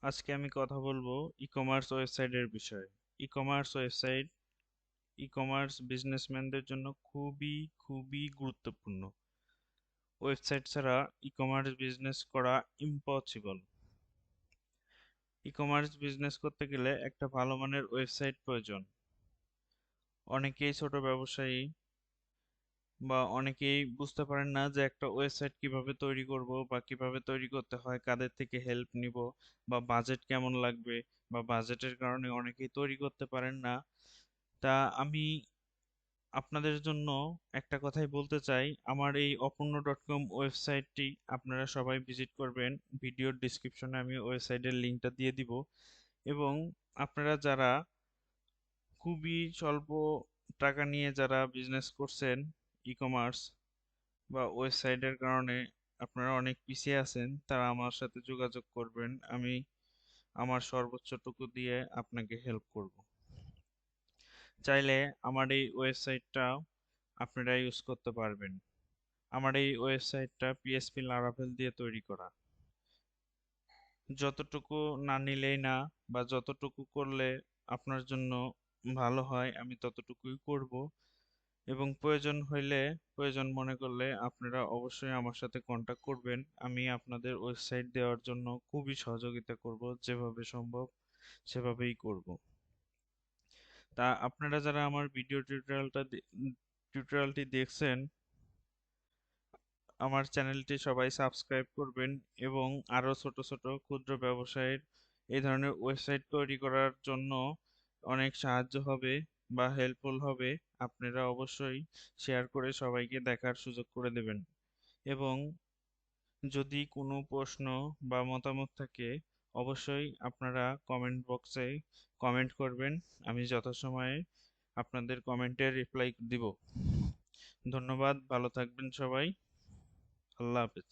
আজকে আমি কথা বলবো ই-কমার্স ওয়েবসাইটের বিষয়ে। ই-কমার্স ওয়েবসাইট ই-কমার্স বিজনেসম্যানদের জন্য খুবই খুবই গুরুত্বপূর্ণ। ওয়েবসাইট ছাড়া ই-কমার্স বিজনেস করা ইম্পসিবল। ই-কমার্স বিজনেস করতে গেলে একটা ভালো মানের ওয়েবসাইট প্রয়োজন। অনেকেই ছোট ব্যবসায়ী বা অনেকেই বুঝতে পারেন না যে একটা ওয়েবসাইট কিভাবে তৈরি করব বা কিভাবে তৈরি করতে হয়, কাদের থেকে হেল্প নিব বা বাজেট কেমন লাগবে, বা বাজেটের কারণে অনেকেই তৈরি করতে পারেন না। তা আমি আপনাদের জন্য একটা কথাই বলতে চাই, আমার এই অপূর্ণ.com ওয়েবসাইটটি আপনারা সবাই ভিজিট করবেন। ভিডিওর ডিসক্রিপশনে আমি ওয়েবসাইটের লিঙ্কটা দিয়ে দিব। এবং আপনারা যারা খুবই স্বল্প টাকা নিয়ে যারা বিজনেস করছেন, ই কমার্স বা ওয়েবসাইটের কারণে আপনারা অনেক পিছিয়ে আছেন, তারা আমার সাথে যোগাযোগ করবেন। আমি আমার সর্বোচ্চটুকু দিয়ে আপনাকে হেল্প করব। চাইলে আমার এই ওয়েবসাইটটা আপনারা ইউজ করতে পারবেন। আমার এই ওয়েবসাইটটা পিএইচপি লারাভেল দিয়ে তৈরি করা। যতটুকু না নিলেই না, বা যতটুকু করলে আপনার জন্য ভালো হয়, আমি ততটুকুই করব। এবং প্রয়োজন মনে করলে আপনারা অবশ্যই আমার সাথে কন্টাক্ট করবেন। আমি আপনাদের ওয়েবসাইট দেওয়ার জন্য খুবই সহযোগিতা করব, যেভাবে সম্ভব সেভাবেই করব। তা আপনারা যারা আমার ভিডিও টিউটোরিয়ালটি দেখছেন, আমার চ্যানেলটি সবাই সাবস্ক্রাইব করবেন এবং আরও ছোট ছোট ক্ষুদ্র ব্যবসায়ের এই ধরনের ওয়েবসাইট তৈরি করার জন্য অনেক সাহায্য হবে বা হেল্পফুল হবে। আপনারা অবশ্যই শেয়ার করে সবাইকে দেখার সুযোগ করে দেবেন। এবং যদি কোনো প্রশ্ন বা মতামত থাকে, অবশ্যই আপনারা কমেন্ট বক্সে কমেন্ট করবেন। আমি যথাসময়ে আপনাদের কমেন্টের রিপ্লাই দিব। ধন্যবাদ, ভালো থাকবেন সবাই। আল্লাহ হাফেজ।